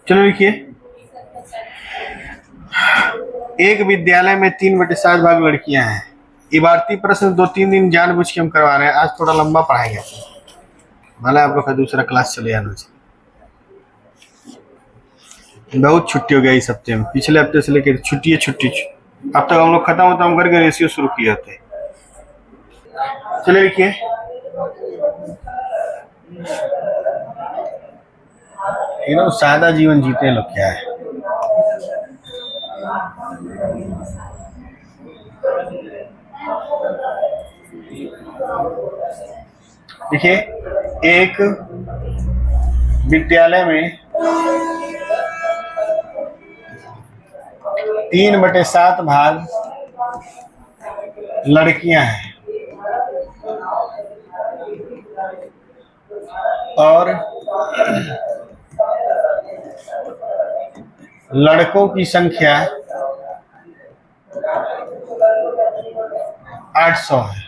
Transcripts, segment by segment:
चलो लिखिए, एक विद्यालय में 3/7 भाग लड़कियां हैं। इबारती प्रश्न 2-3 दिन जानबूझ के हम करवा रहे हैं, आज थोड़ा लंबा पढ़ाएंगे, भले आप लोग का दूसरा क्लास चले जाना चाहिए। बहुत छुट्टी हो गया इस हफ्ते में, पिछले हफ्ते से लेकर छुट्टी छुट्टी। अब तक हम लोग खत्म करके रेशियो शुरू किए थे। चलिए लिखिए, एकदम सादा जीवन जीते लोग क्या है। देखिए, एक विद्यालय में 3/7 भाग लड़कियां हैं और लड़कों की संख्या 800 है।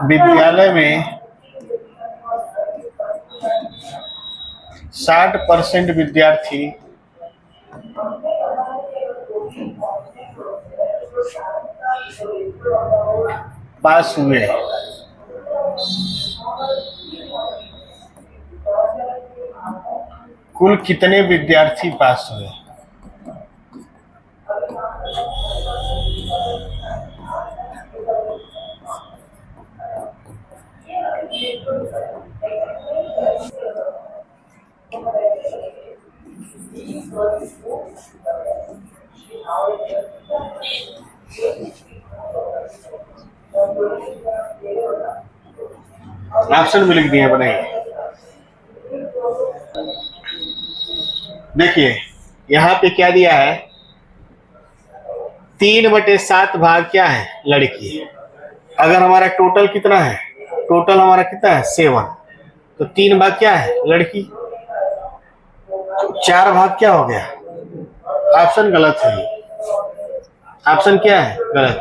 विद्यालय में 60% विद्यार्थी पास हुए। कुल कितने विद्यार्थी पास हुए? ऑप्शन भी लिख दिए, बनाइए। देखिए, यहाँ पे क्या दिया है, 3/7 भाग क्या है, लड़की। अगर हमारा टोटल कितना है, टोटल हमारा कितना है 7, तो 3 भाग क्या है, लड़की। 4 भाग क्या हो गया, ऑप्शन गलत है, ऑप्शन क्या है, गलत।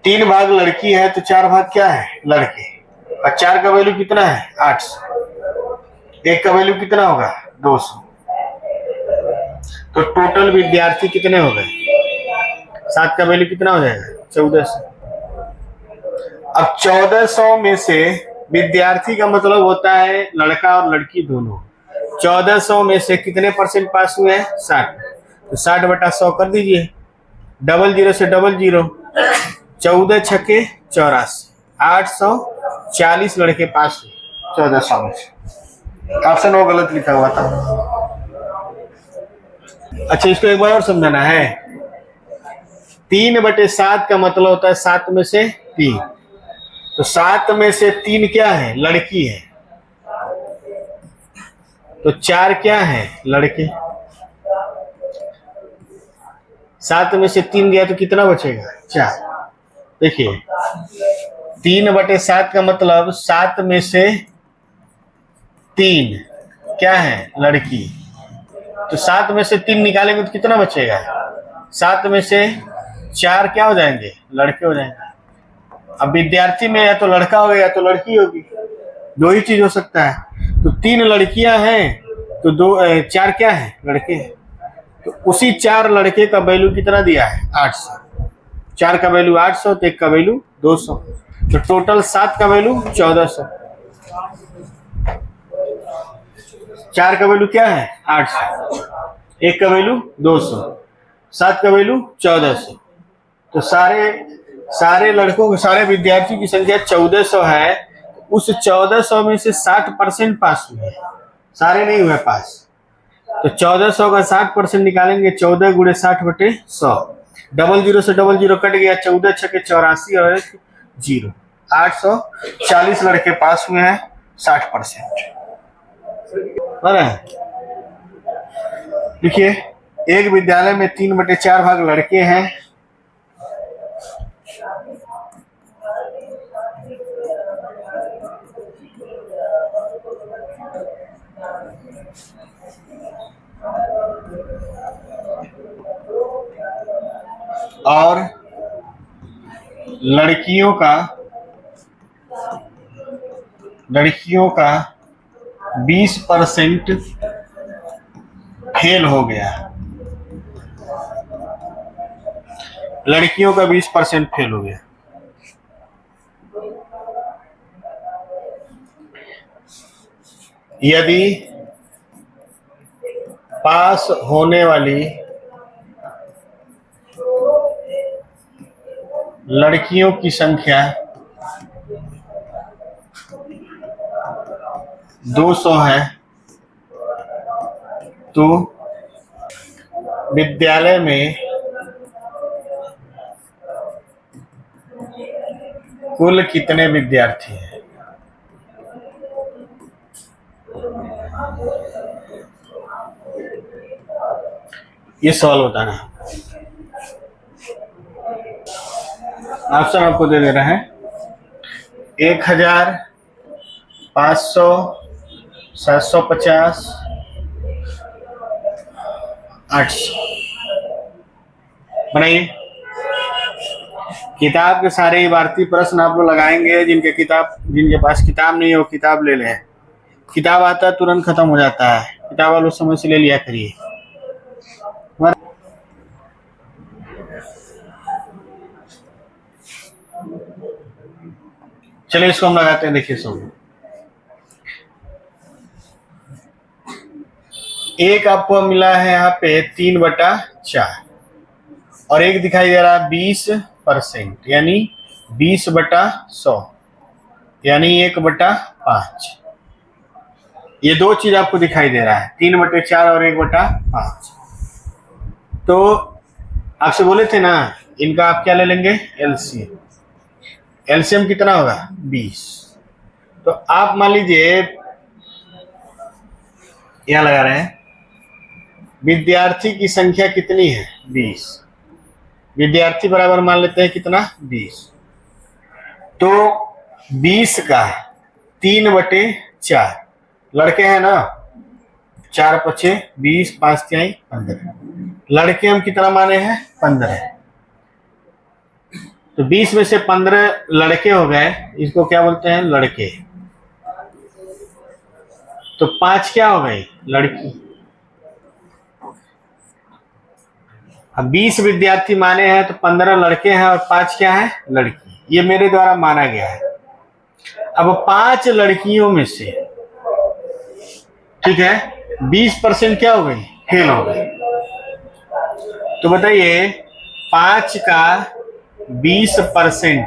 3 भाग लड़की है तो 4 भाग क्या है, लड़के। और 4 का वैल्यू कितना है, 800। 1 का वैल्यू कितना होगा, 200। तो टोटल विद्यार्थी कितने हो गए, 7 का वैल्यू कितना हो जाएगा, 1400। अब 1400 में से विद्यार्थी का मतलब होता है लड़का और लड़की दोनों। 1400 में से कितने परसेंट पास हुए हैं, 60। तो 60/100 कर दीजिए, 00 से 00, 14 छक्के 84, 840 लड़के पास हुए 1400 में से। ऑप्शन वो गलत लिखा हुआ था। अच्छा, इसको एक बार और समझाना है। 3/7 का मतलब होता है 7 में से 3। तो 7 में से 3 क्या है, लड़की है। तो 4 क्या है, लड़के। 7 में से 3 गया तो कितना बचेगा, 4। देखिए, 3/7 का मतलब 7 में से 3 क्या है, लड़की। तो 7 में से 3 निकालेंगे तो कितना बचेगा, 7 में से 4 क्या हो जाएंगे, लड़के हो जाएंगे। अब विद्यार्थी में या तो लड़का होगा या तो लड़की होगी, दो ही चीज हो सकता है। तो 3 लड़कियां हैं तो 4 क्या है, लड़के हैं। तो उसी 4 लड़के का वैल्यू कितना दिया है, 800। 4 का वैल्यू 800 तो 1 का वैल्यू 200। तो टोटल 7 का वैल्यू 1400। 4 का वैल्यू क्या है, 800, 1 का वैल्यू 200, 7 का वैल्यू 1400। तो सारे लड़कों को, सारे विद्यार्थियों की संख्या 1400 है। उस 1400 में से 60% पास हुए, सारे नहीं हुए पास। तो 1400 का 60% निकालेंगे, 14 × 60/100। 00 से 00 कट गया, 14 छक्के 84 और 0, 840 लड़के पास हुए हैं, 60%। देखिए, एक विद्यालय में 3/4 भाग लड़के हैं और लड़कियों का लड़कियों का 20% फेल हो गया। लड़कियों का 20% फेल हो गया। यदि पास होने वाली लड़कियों की संख्या 200 है तो विद्यालय में कुल कितने विद्यार्थी हैं? ये सवाल बताना। ऑप्शन आपको दे रहे हैं 1000, 500, 750, 800। बनाइए। किताब के सारे इबारती प्रश्न आप लोग लगाएंगे। जिनके पास किताब नहीं है वो किताब ले लें। किताब आता है तुरंत खत्म हो जाता है। किताब वालों समय से ले लिया करिए। चलिए इसको हम लगाते हैं। देखिए सब एक आपको मिला है यहाँ पे 3/4 और एक दिखाई दे रहा है 20%, यानी 20/100 यानी 1/5। ये दो चीज आपको दिखाई दे रहा है, 3/4 और 1/5। तो आपसे बोले थे ना, इनका आप क्या ले लेंगे? एलसीएम। एलसीएम कितना होगा? 20। तो आप मान लीजिए यहां लगा रहे हैं विद्यार्थी की संख्या कितनी है? 20। विद्यार्थी बराबर मान लेते हैं कितना? 20। तो 20 का 3/4 लड़के हैं ना, 4 × 20, 5 × 15। लड़के हम कितना माने हैं? 15। तो 20 में से 15 लड़के हो गए, इसको क्या बोलते हैं? लड़के। तो 5 क्या हो गई? लड़की। अब 20 विद्यार्थी माने हैं तो 15 लड़के हैं और 5 क्या है? लड़की। ये मेरे द्वारा माना गया है। अब 5 लड़कियों में से, ठीक है, 20% क्या हो गई? फेल हो गई। तो बताइए 5 का 20%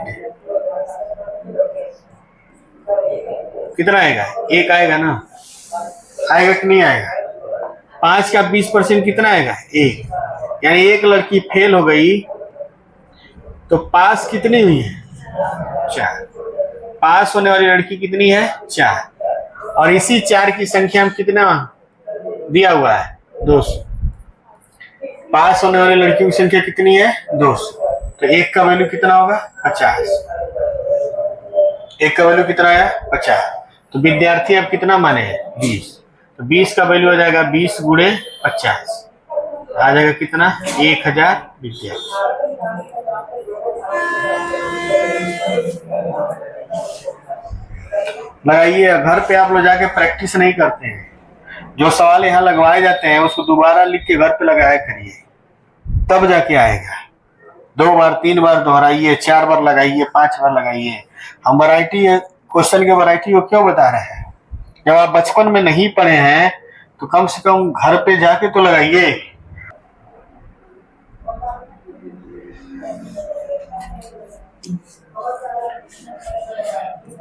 कितना आएगा? 1 आएगा ना? आएगा कि नहीं आएगा? 5 का 20% कितना आएगा? 1। यानी एक लड़की फेल हो गई तो पास कितनी हुई है? 4। पास होने वाली लड़की कितनी है? 4। और इसी 4 की संख्या में कितना दिया हुआ है? 200। पास होने वाली लड़कियों की संख्या कितनी है? 200। तो 1 का वैल्यू कितना होगा? 50। 1 का वैल्यू कितना है? 50। तो विद्यार्थी अब कितना माने हैं? 20। तो 20 का वैल्यू हो जाएगा 20 × 50, आ जाएगा कितना? 1000 विद्यार्थी। लगाइए। घर पे आप लोग जाके प्रैक्टिस नहीं करते हैं, जो सवाल यहाँ लगवाए जाते हैं उसको दोबारा लिख के घर पे लगाया करिए, तब जाके आएगा। 2 बार 3 बार दोहराइए, 4 बार लगाइए, 5 बार लगाइए। हम वैरायटी क्वेश्चन के वैरायटी को क्यों बता रहे हैं? जब आप बचपन में नहीं पढ़े हैं तो कम से कम घर पे जाके तो लगाइए।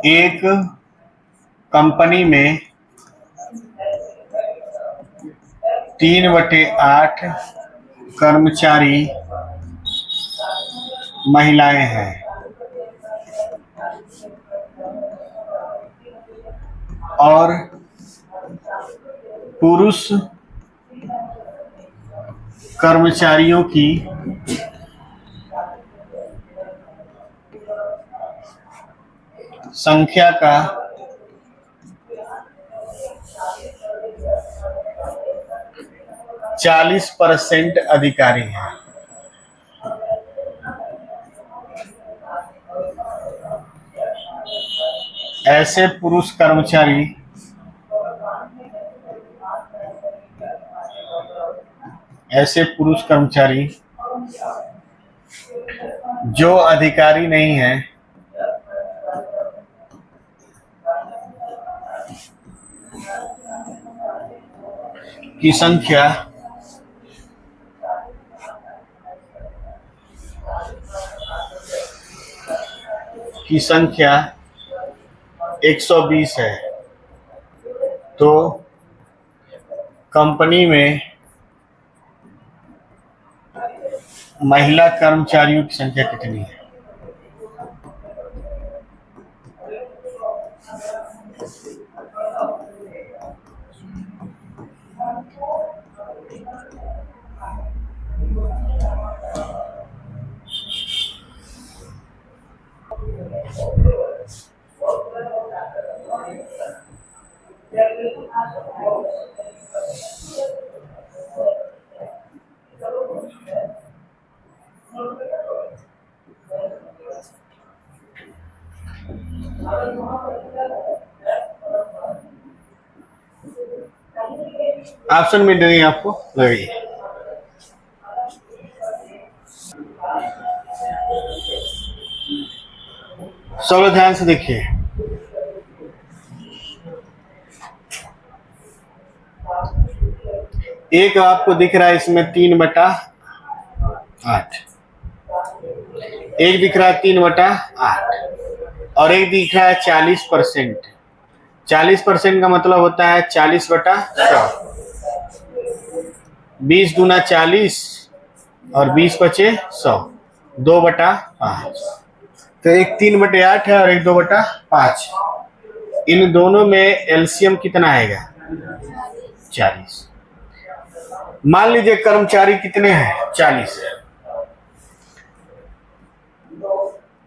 एक कंपनी में 3/8 कर्मचारी महिलाएं हैं और पुरुष कर्मचारियों की संख्या का 40% अधिकारी हैं। ऐसे पुरुष कर्मचारी जो अधिकारी नहीं है की संख्या की संख्या 120 है, तो कंपनी में महिला कर्मचारियों की संख्या कितनी है? ऑप्शन में देंगे आपको, लगाइए। सब लोग ध्यान से देखिए। एक आपको दिख रहा है इसमें 3/8, एक दिख रहा है 3/8 और एक दिख रहा है 40%। 40% का मतलब होता है 40/100। 20 दूना 40 और 20 बचे 100, 2/5। तो एक 3/8 है और एक 2/5। इन दोनों में एलसीएम कितना आएगा? 40। मान लीजिए कर्मचारी कितने हैं? 40 है।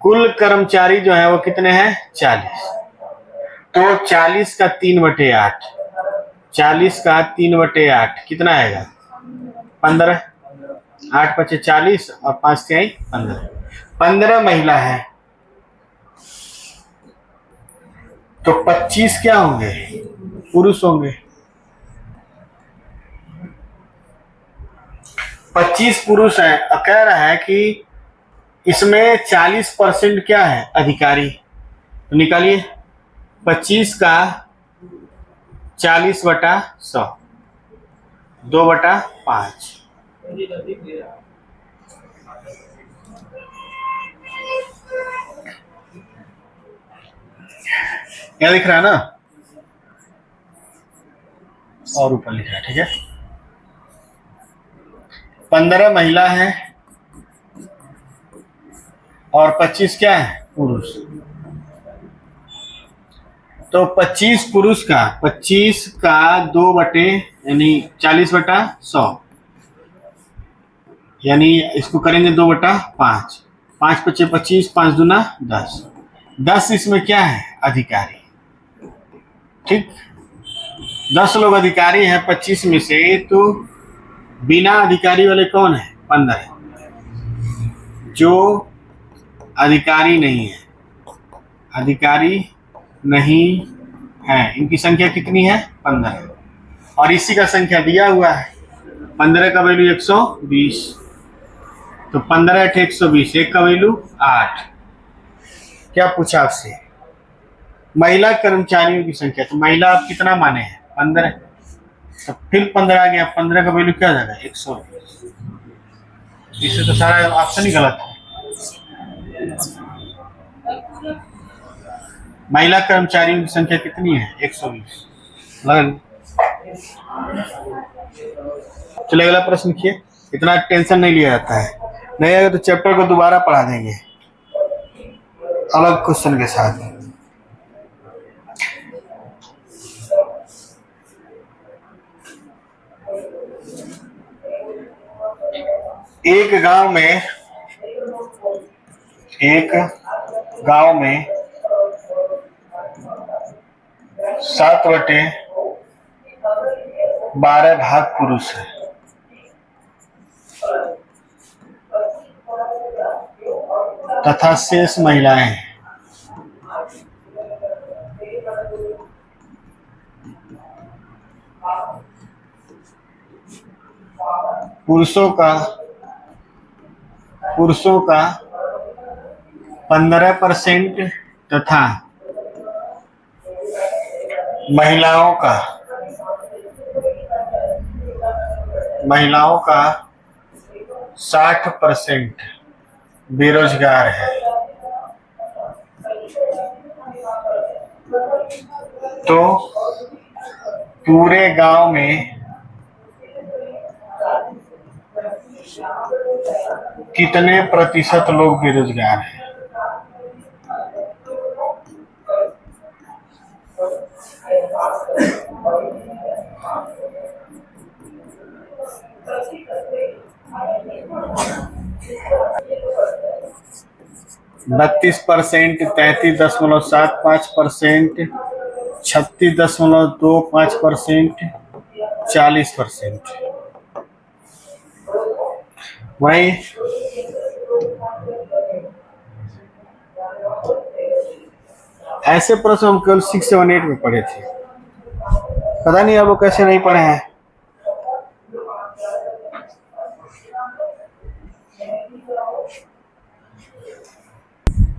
कुल कर्मचारी जो है वो कितने हैं? 40। तो 40 का 3/8, 40 का 3/8 कितना आएगा? 15। 8 बचे 40 और 5 से 15। 15 महिला है, तो 25 क्या होंगे? पुरुष होंगे। 25 पुरुष है और कह रहा है कि इसमें 40% क्या है? अधिकारी। तो निकालिए 25 का 40/100, 2/5। क्या दिख रहा है ना? और ऊपर लिखा है, ठीक है। 15 महिला है और 25 क्या है? पुरुष। तो 25 पुरुष का 25 का 2 यानी 40/100, यानी इसको करेंगे 2/5। 5 बचे 25, 5 दूना 10। 10 इसमें क्या है? अधिकारी। ठीक, 10 लोग अधिकारी हैं 25 में से, तो बिना अधिकारी वाले कौन है? 15 है। जो अधिकारी नहीं है, अधिकारी नहीं है, इनकी संख्या कितनी है? 15। और इसी का संख्या दिया हुआ है, 15 का वैल्यू 120, तो 15 × 120, एक का वैल्यू 8। क्या पूछा आपसे? महिला कर्मचारियों की संख्या। तो महिला आप कितना माने हैं? 15। तो फिर 15 आ गया, 15 का वैल्यू क्या जाएगा? 120। इससे तो सारा ऑप्शन ही गलत है। महिला कर्मचारियों की संख्या कितनी है? 120। चलिए अगला प्रश्न लिखिए। इतना टेंशन नहीं लिया जाता है, नहीं अगर तो चैप्टर को दोबारा पढ़ा देंगे अलग क्वेश्चन के साथ। एक गांव में 7/12 भाग पुरुष है, तथा शेष महिलाएं हैं। पुरुषों का 15% तथा महिलाओं का 60% बेरोजगार है। तो पूरे गांव में कितने प्रतिशत लोग बेरोजगार हैं? बत्तीस %, 33.75%, 36.25%, 40%। वही ऐसे प्रश्न हम केवल 6, 7, 8 में पढ़े थे। पता नहीं आप लोग कैसे नहीं पढ़े हैं।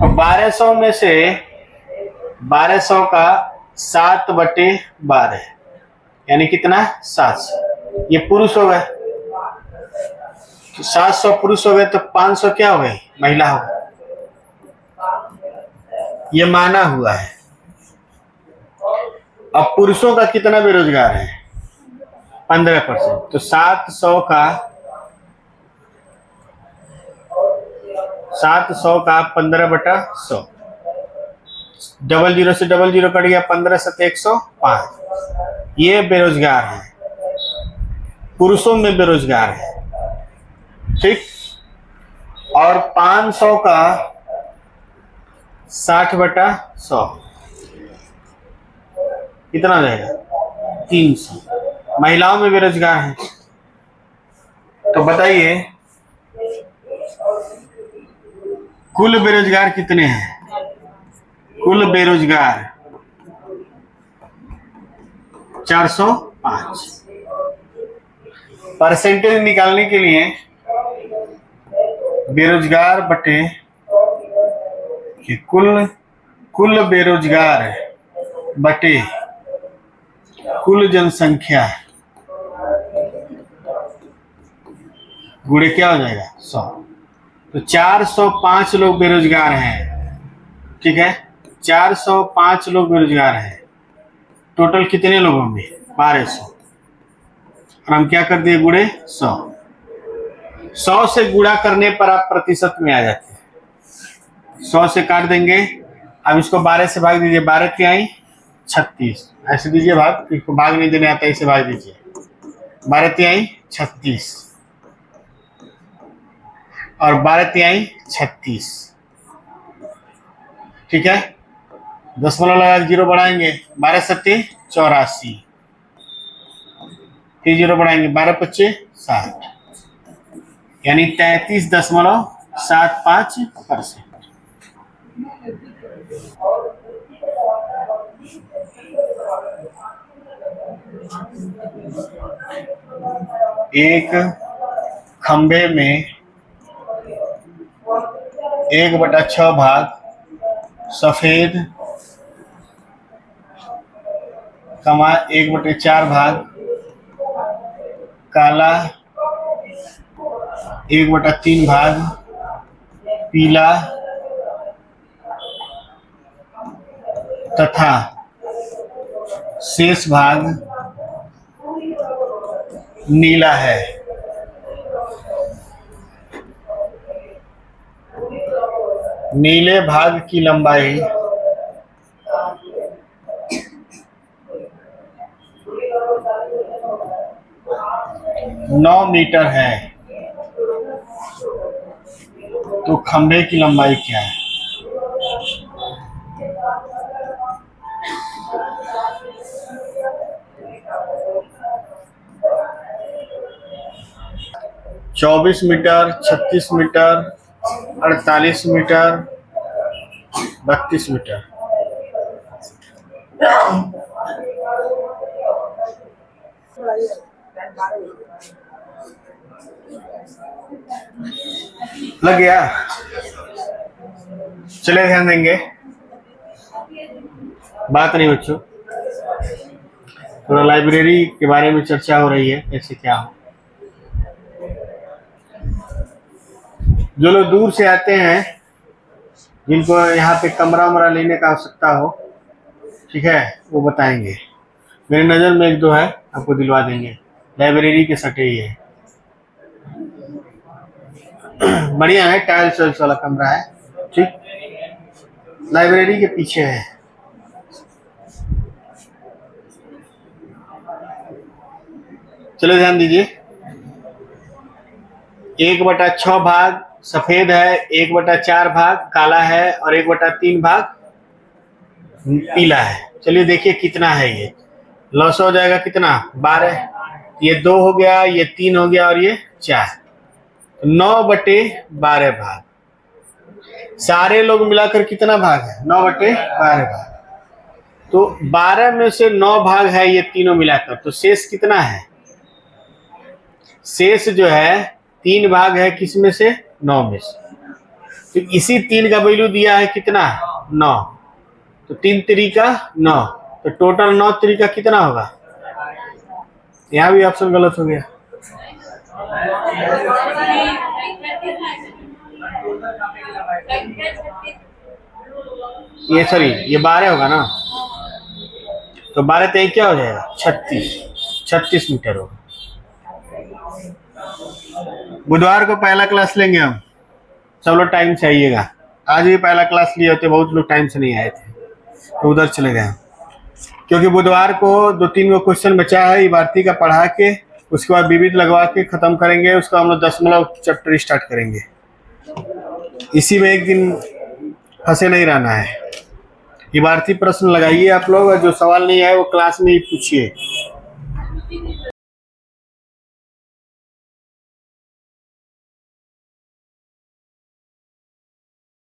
अब 1200 में से 1200 का 7/12 यानी कितना? 700। ये पुरुष हो गए, तो 700 पुरुष हो गए, तो 500 क्या हो गई? महिला हो गई। ये माना हुआ है। अब पुरुषों का कितना बेरोजगार है? 15%। तो 700 का 15/100, 00 से 00 कट गया, 15 7 105। ये बेरोजगार है, पुरुषों में बेरोजगार है, ठीक। और 500 का 60/100 कितना हो जाएगा? 300। महिलाओं में बेरोजगार है। तो बताइए कुल बेरोजगार कितने हैं? कुल बेरोजगार 405। परसेंटेज निकालने के लिए बेरोजगार बटे कुल बेरोजगार बटे कुल जनसंख्या गुणे क्या हो जाएगा? 100। तो 405 लोग बेरोजगार हैं, ठीक है। 405 लोग बेरोजगार हैं। टोटल कितने लोगों में? 1200। और हम क्या कर दिए? गुणे 100। 100 से गुणा करने पर आप प्रतिशत में आ जाते हैं। 100 से काट देंगे। अब इसको 12 से भाग दीजिए। 12 तिहाई 36। ऐसे दीजिए भाग, इसको भाग नहीं देने आता, इसे भाग दीजिए। 12 तिहाई 36 और 12 तिहाई 36, ठीक है। दशमलव लगा 0 बढ़ाएंगे, 12 सत्ते 84, फिर 0 बढ़ाएंगे, 12 पच्चे 60, यानी 33.75%। एक खंबे में 1/6 भाग सफेद, 1/4 भाग काला, 1/3 भाग पीला तथा शेष भाग नीला है। नीले भाग की लंबाई 9 मीटर है। तो खंबे की लंबाई क्या है? चौबीस मीटर, 36 मीटर, 48 मीटर, 32 मीटर। लग गया? चले ध्यान देंगे, बात नहीं बच्चों, थोड़ा लाइब्रेरी के बारे में चर्चा हो रही है, कैसे क्या हो। जो लोग दूर से आते हैं, जिनको यहाँ पे कमरा वमरा लेने का आवश्यकता हो, ठीक है, वो बताएंगे। मेरे नज़र में एक दो है, आपको दिलवा देंगे, लाइब्रेरी के सटे ही है। बढ़िया है, टाइल्स वाइल्स वाला कमरा है, ठीक, लाइब्रेरी के पीछे है। चलो ध्यान दीजिए, 1/6 भाग सफेद है, 1/4 भाग काला है और 1/3 भाग पीला है। चलिए देखिए कितना है, ये लॉस हो जाएगा कितना, 12, ये 2 हो गया, ये 3 हो गया और ये 4, 9/12 भाग। सारे लोग मिलाकर कितना भाग है, 9/12 भाग। तो 12 में से 9 भाग है ये तीनों मिलाकर, तो शेष कितना है, शेष जो है 3 भाग है, किस में से, 9 में से। तो इसी 3 का वैल्यू दिया है कितना, 9, तो 3 3 9, तो टोटल 9 3 कितना होगा। यहाँ भी ऑप्शन गलत हो गया, ये सॉरी, ये 12 होगा ना, तो 12 3 क्या हो जाएगा, 36 मीटर होगा। बुधवार को पहला क्लास लेंगे हम, सब लोग टाइम से आइएगा। आज भी पहला क्लास लिए होते, बहुत लोग टाइम से नहीं आए थे तो उधर चले गए, क्योंकि बुधवार को 2-3 गो क्वेश्चन बचा है इबारती का पढ़ा के, उसके बाद विविध लगवा के खत्म करेंगे, उसका हम लोग दशमलव चैप्टर स्टार्ट करेंगे। इसी में एक दिन फंसे नहीं रहना है। इबारती प्रश्न लगाइए आप लोग, और जो सवाल नहीं आए वो क्लास में ही पूछिए।